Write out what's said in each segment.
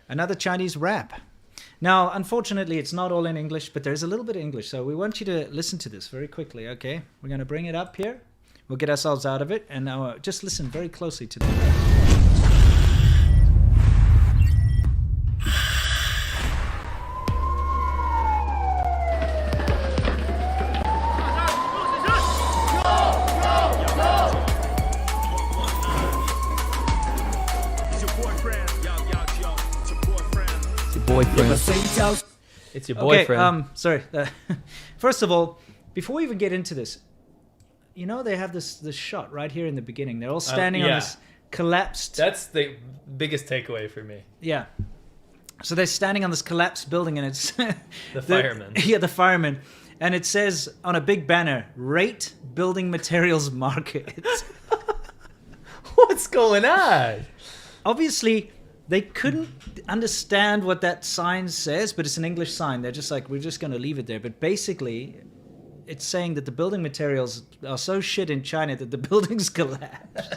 another Chinese rap. Now, unfortunately, it's not all in English, but there's a little bit of English. So we want you to listen to this very quickly, okay? We're going to bring it up here. We'll get ourselves out of it. And now just listen very closely to this. ，boyfriend. It's your boyfriend. Okay, sorry. First of all, before we even get into this, you know they have this shot right here in the beginning. They're all standing on this collapsed... That's the biggest takeaway for me. Yeah. So they're standing on this collapsed building and it's... the firemen. Yeah, the firemen. And it says on a big banner, Rate Building Materials Market. What's going on? Obviously, they couldn't understand what that sign says, but it's an English sign. They're just like, we're just going to leave it there. But basically, it's saying that the building materials are so shit in China that the buildings collapse.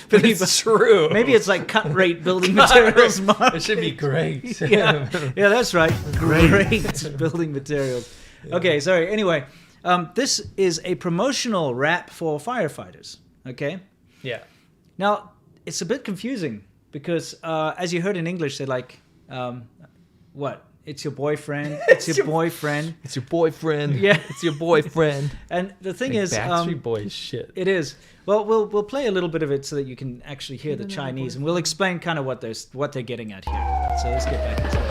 But it's true. Maybe it's like cut rate building materials market. It should be great. Yeah, that's right. Great building materials. Okay, sorry. Anyway, this is a promotional rap for firefighters. Okay? Yeah. Now, it's a bit confusing because as you heard in English, they're like, what? It's your boyfriend. It's your boyfriend. It's your boyfriend. Yeah. It's your boyfriend. And the thing like is... Backstreet Boys shit. It is. Well, we'll play a little bit of it so that you can actually hear the Chinese, and we'll explain kind of what they're getting at here. So let's get back into it.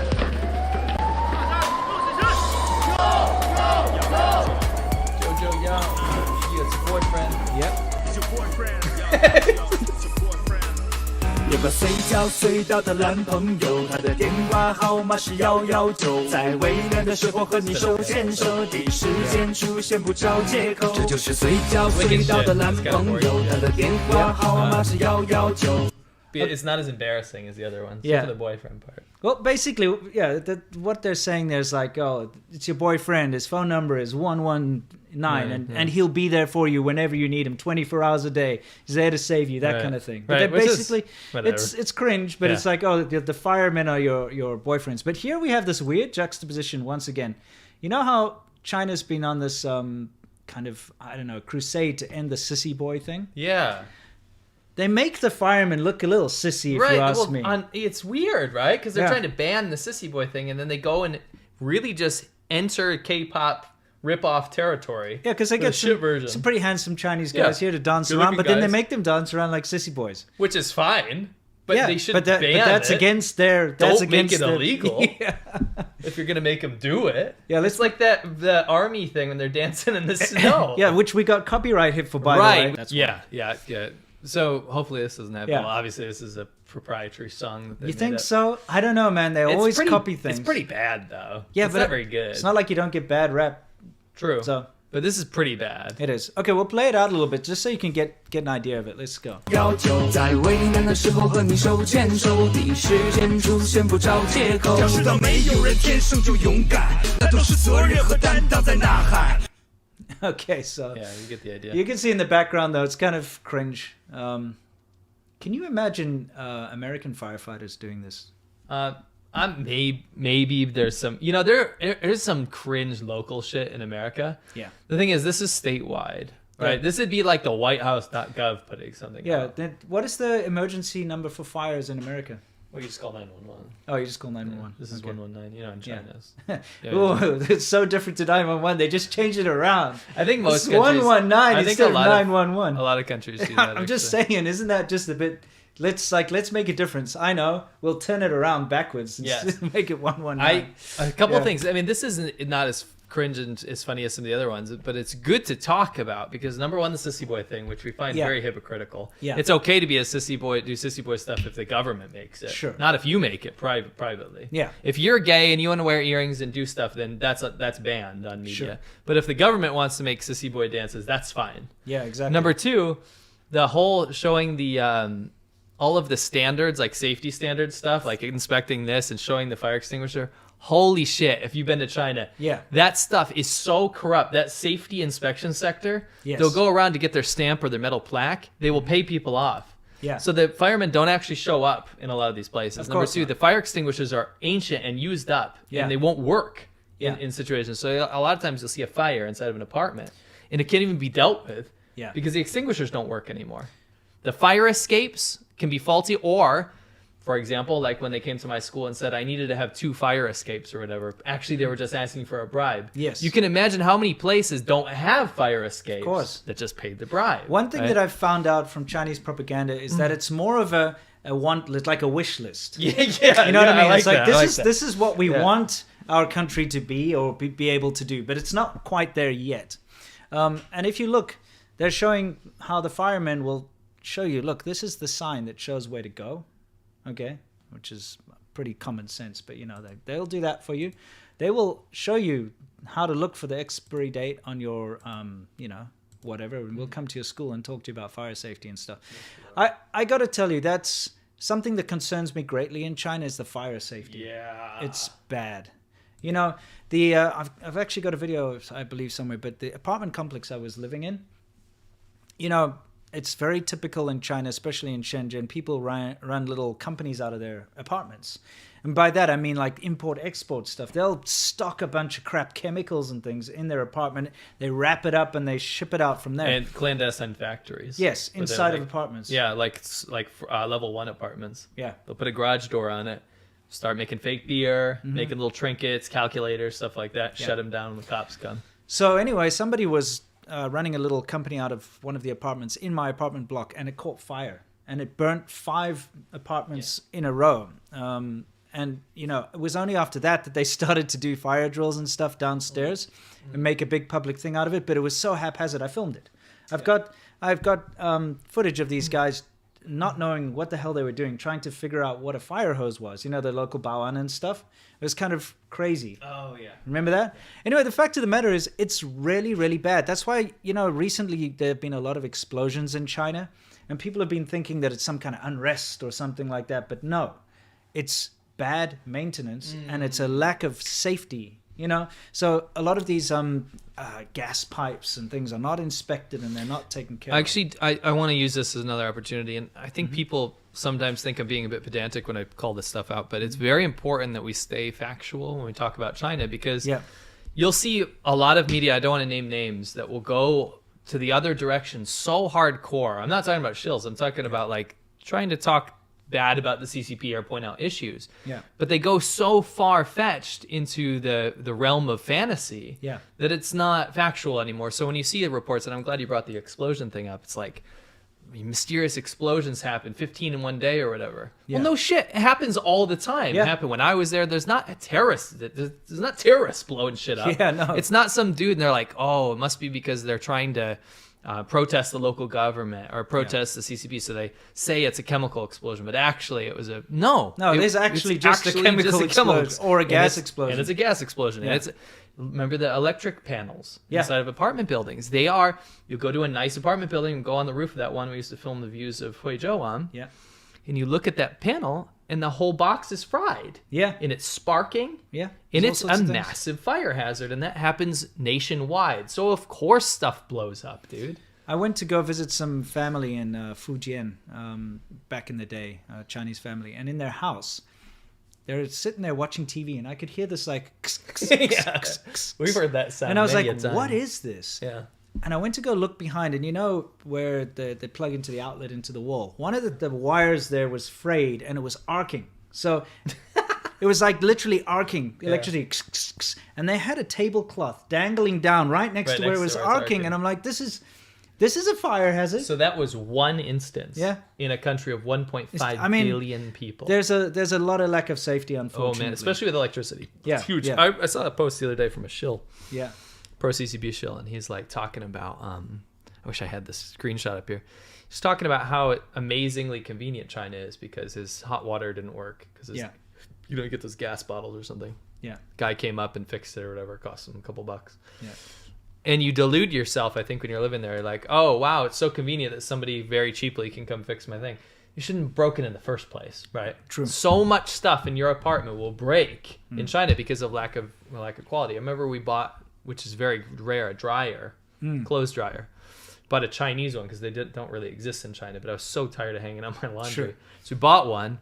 Jojo, yo. It's your boyfriend. Yep. It's your boyfriend. It's your boyfriend. 有个随叫随到的男朋友，他的电话号码是119，在危难的时候和你手牵手，第一时间出现不找借口。这就是随叫随到的男朋友，他的电话号码是119。 It's not as embarrassing as the other ones. Yeah. For the boyfriend part. Well, basically, yeah, what they're saying there's like, oh, it's your boyfriend. His phone number is 119, and he'll be there for you whenever you need him, 24 hours a day. He's there to save you, that kind of thing. But basically, it's cringe, but it's like, oh, the firemen are your boyfriends. But here we have this weird juxtaposition once again. You know how China's been on this kind of, I don't know, crusade to end the sissy boy thing? Yeah. They make the firemen look a little sissy, if you ask me. It's weird, right? Because they're trying to ban the sissy boy thing, and then they go and really just enter K-pop rip-off territory. Yeah, because they get some pretty handsome Chinese guys here to dance around, but then they make them dance around like sissy boys. Which is fine, but they should ban but that's it. Against their... Don't make it illegal if you're going to make them do it. Yeah, it's like the army thing when they're dancing in the snow. Yeah, which we got copyright hit for, by the way. That's yeah. So hopefully this doesn't happen. Well, obviously this is a proprietary song. That you think so? I don't know, man. They always copy things. It's pretty bad, though. Yeah, it's but not very good. It's not like you don't get bad rap. True. So, but this is pretty bad. It is. Okay, we'll play it out a little bit just so you can get an idea of it. Let's go. 在为难的时候和你手牵手，第一时间出现不找借口。要知道没有人天生就勇敢，那都是责任和担当在呐喊。 Okay, so yeah, you get the idea. You can see in the background though, it's kind of cringe. Can you imagine American firefighters doing this? Maybe there's some, there's some cringe local shit in America. Yeah. The thing is, this is statewide, right? Yeah. This would be like the whitehouse.gov putting something out. Then what is the emergency number for fires in America? Well, you just call 911. Oh, you just call 911. This is 119, in China's. Oh, it's so different to 911. They just changed it around. I think most countries... 119 instead of 911. A lot of countries do that. I'm just saying, isn't that just a bit... Let's make a difference. I know. We'll turn it around backwards and make it 119. A couple of things. I mean, this isn't not as cringe and as funny as some of the other ones, but it's good to talk about because number one, the sissy boy thing, which we find very hypocritical. Yeah. It's okay to be a sissy boy, do sissy boy stuff if the government makes it. Sure. Not if you make it privately. Yeah. If you're gay and you want to wear earrings and do stuff, then that's banned on media. Sure. But if the government wants to make sissy boy dances, that's fine. Yeah, exactly. Number two, the whole showing the all of the standards, like safety standard stuff, like inspecting this and showing the fire extinguisher. Holy shit, if you've been to China, that stuff is so corrupt. That safety inspection sector, they'll go around to get their stamp or their metal plaque. They will pay people off. Yeah. So the firemen don't actually show up in a lot of these places. Number two, the fire extinguishers are ancient and used up, and they won't work in situations. So a lot of times you'll see a fire inside of an apartment, and it can't even be dealt with because the extinguishers don't work anymore. The fire escapes can be faulty, or, for example, like when they came to my school and said I needed to have 2 fire escapes or whatever. Actually, they were just asking for a bribe. Yes. You can imagine how many places don't have fire escapes that just paid the bribe. One thing that I've found out from Chinese propaganda is that it's more of a want list, like a wish list. Yeah. You know what I mean? Like it's like that. this is what we want our country to be or be able to do, but it's not quite there yet. And if you look, they're showing how the firemen will show you, look, this is the sign that shows where to go. Okay, which is pretty common sense, but you know, they'll do that for you. They will show you how to look for the expiry date on your, you know, whatever, and we'll come to your school and talk to you about fire safety and stuff. I got to tell you, that's something that concerns me greatly in China is the fire safety. Yeah. It's bad. You know, the I've actually got a video, I believe, somewhere, but the apartment complex I was living in, you know, it's very typical in China, especially in Shenzhen. People run little companies out of their apartments. And by that, I mean like import-export stuff. They'll stock a bunch of crap chemicals and things in their apartment. They wrap it up and they ship it out from there. And clandestine factories. Yes, inside of apartments. Yeah, like level 1 apartments. Yeah. They'll put a garage door on it, start making fake beer, making little trinkets, calculators, stuff like that. Shut them down when the cops come. So anyway, somebody was running a little company out of one of the apartments in my apartment block, and it caught fire, and it burnt 5 apartments in a row. And you know, it was only after that they started to do fire drills and stuff downstairs and make a big public thing out of it. But it was so haphazard. I filmed it. I've got footage of these guys not knowing what the hell they were doing, trying to figure out what a fire hose was. You know, the local baoan and stuff. It was kind of crazy. Oh, yeah. Remember that? Anyway, the fact of the matter is it's really, really bad. That's why, you know, recently there have been a lot of explosions in China, and people have been thinking that it's some kind of unrest or something like that. But no, it's bad maintenance and it's a lack of safety, you know? So a lot of these gas pipes and things are not inspected and they're not taken care of. Actually, I want to use this as another opportunity, and I think people sometimes think I'm being a bit pedantic when I call this stuff out, but it's very important that we stay factual when we talk about China, because you'll see a lot of media, I don't want to name names, that will go to the other direction so hardcore. I'm not talking about shills. I'm talking about like trying to talk bad about the CCP or point out issues. Yeah. But they go so far-fetched into the realm of fantasy that it's not factual anymore. So when you see the reports, and I'm glad you brought the explosion thing up, it's like, mysterious explosions happen, 15 in one day or whatever. Well, no shit. It happens all the time. It happened when I was there. There's not a terrorist. There's not terrorists blowing shit up. Yeah, no. It's not some dude and they're like, oh, it must be because they're trying to protest the local government or protest the CCP. So they say it's a chemical explosion, but actually it was a... No, it is actually just a chemical explosion or a gas explosion. And it's a gas explosion. And it's... Remember the electric panels inside of apartment buildings? They are, you go to a nice apartment building and go on the roof of that one we used to film the views of Huizhou on. Yeah. And you look at that panel and the whole box is fried. Yeah. And it's sparking. Yeah. And it's a massive fire hazard, and that happens nationwide. So of course stuff blows up, dude. I went to go visit some family in Fujian back in the day, a Chinese family, and in their house, they're sitting there watching TV, and I could hear this like... We've heard that sound. And I was like, what is this? Yeah. And I went to go look behind, and you know where they plug into the outlet into the wall? One of the wires there was frayed, and it was arcing. So it was like literally arcing, electricity. And they had a tablecloth dangling down right next to where it was arcing. And I'm like, this is a fire hazard. So that was one instance in a country of 1.5 billion people. There's a lot of lack of safety, unfortunately. Oh, man, especially with electricity. Yeah. It's huge. Yeah. I saw a post the other day from a shill. Yeah. Pro-CCP shill, and he's like talking about, I wish I had this screenshot up here. He's talking about how amazingly convenient China is because his hot water didn't work. Because you don't get those gas bottles or something. Yeah. Guy came up and fixed it or whatever. It cost him a couple bucks. Yeah. And you delude yourself, I think, when you're living there. Like, oh, wow, it's so convenient that somebody very cheaply can come fix my thing. You shouldn't have broken in the first place, right? True. So much stuff in your apartment will break in China because of lack of quality. I remember we bought, which is very rare, a dryer, clothes dryer. bought a Chinese one because they don't really exist in China, but I was so tired of hanging out my laundry. Sure. So we bought one,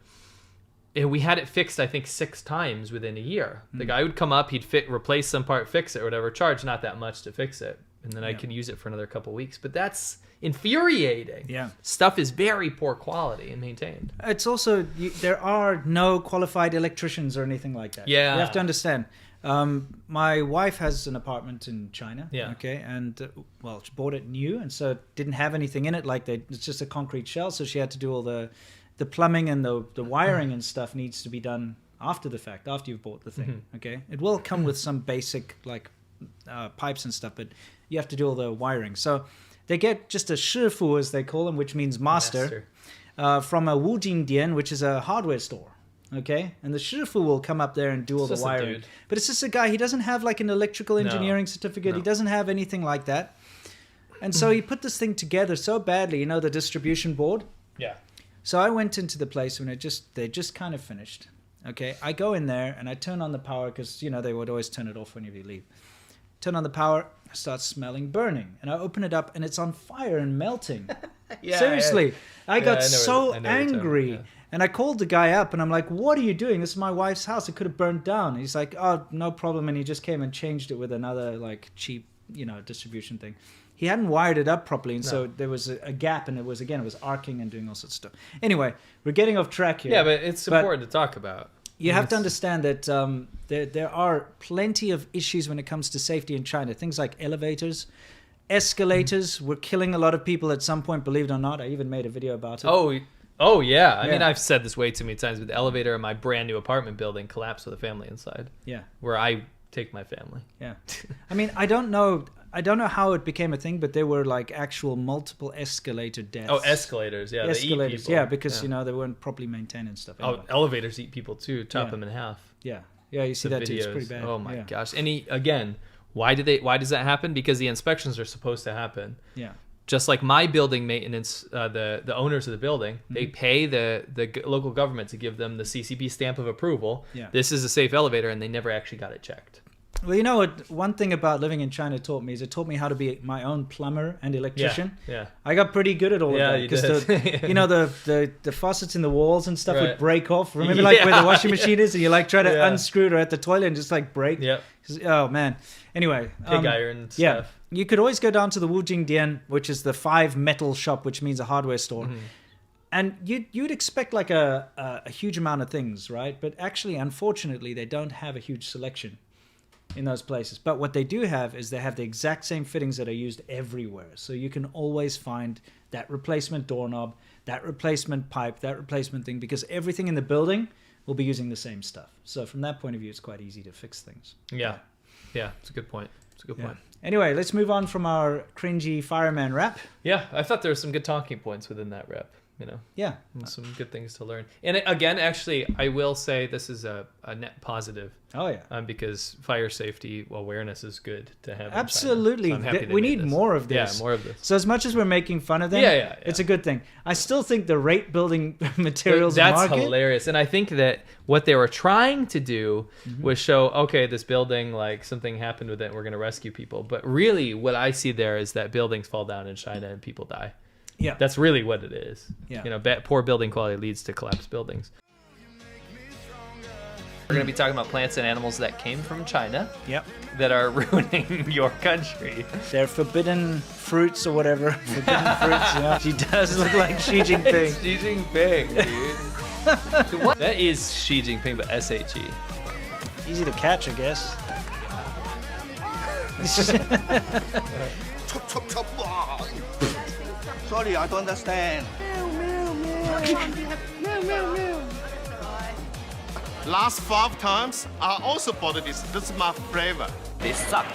and we had it fixed, I think, 6 times within a year. The guy would come up, he'd replace some part, fix it or whatever, charge not that much to fix it, and then I could use it for another couple of weeks. But that's infuriating. Yeah. Stuff is very poor quality and maintained. It's also, there are no qualified electricians or anything like that. Yeah. You have to understand. My wife has an apartment in China. Yeah. Okay. And, well, she bought it new, and so it didn't have anything in it. Like, it's just a concrete shell. So she had to do all the plumbing and the wiring and stuff needs to be done after the fact, after you've bought the thing. Okay. It will come with some basic, like, pipes and stuff, but you have to do all the wiring. So they get just a shifu, as they call them, which means master. From a Wujingdian, which is a hardware store. Okay, and the shifu will come up there and do all the wiring. But it's just a guy. He doesn't have like an electrical engineering certificate. He doesn't have anything like that. And so he put this thing together so badly. You know, the distribution board. Yeah. So I went into the place when they just kind of finished. Okay, I go in there and I turn on the power because, you know, they would always turn it off whenever you leave. Turn on the power, I start smelling burning. And I open it up and it's on fire and melting. Seriously. I got so angry. And I called the guy up and I'm like, what are you doing? This is my wife's house. It could have burned down. And he's like, oh, no problem. And he just came and changed it with another like cheap, you know, distribution thing. He hadn't wired it up properly. And so there was a gap and it was arcing and doing all sorts of stuff. Anyway, we're getting off track here. Yeah, but it's important to talk about. You have to understand that there are plenty of issues when it comes to safety in China. Things like elevators, escalators were killing a lot of people at some point, believe it or not. I even made a video about it. Oh yeah. I mean, I've said this way too many times, but the elevator in my brand new apartment building collapsed with a family inside. Yeah. Where I take my family. Yeah. I mean, I don't know how it became a thing, but there were like actual multiple escalator deaths. Oh, escalators. Yeah. Escalators. They eat people. Yeah, because you know they weren't properly maintained and stuff. Anyway. Oh, elevators eat people too. Chop them in half. Yeah. Yeah. You see that too. It's pretty bad. Oh my gosh. And again, why does that happen? Because the inspections are supposed to happen. Yeah. Just like my building maintenance, the owners of the building, they pay the local government to give them the CCP stamp of approval. Yeah. This is a safe elevator, and they never actually got it checked. Well, you know what? One thing about living in China taught me is it taught me how to be my own plumber and electrician. Yeah. I got pretty good at all of that because you know the faucets in the walls and stuff would break off. Remember, like where the washing machine is, and you like try to unscrew it or at the toilet and just like break. Yeah. Oh man. Anyway, pig iron stuff. Yeah. You could always go down to the Wujingdian, which is the 5 metal shop, which means a hardware store. And you'd expect like a huge amount of things, right? But actually, unfortunately, they don't have a huge selection in those places. But what they do have is they have the exact same fittings that are used everywhere. So you can always find that replacement doorknob, that replacement pipe, that replacement thing, because everything in the building will be using the same stuff. So from that point of view, it's quite easy to fix things. Yeah. Yeah, it's a good point. It's a good point. Anyway, let's move on from our cringy fireman rap. Yeah, I thought there were some good talking points within that rap. You know, yeah, and some good things to learn. And again, actually, I will say this is a net positive. Oh yeah, because fire safety awareness is good to have. Absolutely, so we need more of this. Yeah, more of this. So as much as we're making fun of them, it's a good thing. I still think the rate building materials that's hilarious, and I think that what they were trying to do was show, okay, this building, like something happened with it, and we're going to rescue people. But really, what I see there is that buildings fall down in China and people die. Yeah, that's really what it is. Yeah, you know, poor building quality leads to collapsed buildings. We're going to be talking about plants and animals that came from China. Yep. That are ruining your country. They're forbidden fruits or whatever. Forbidden fruits. You know, she does look like Xi Jinping. It's Xi Jinping, dude. What? That is Xi Jinping, but S-H-E. Easy to catch, I guess. Sorry, I don't understand. Last 5 times, I also bought this. This is my flavor. They suck.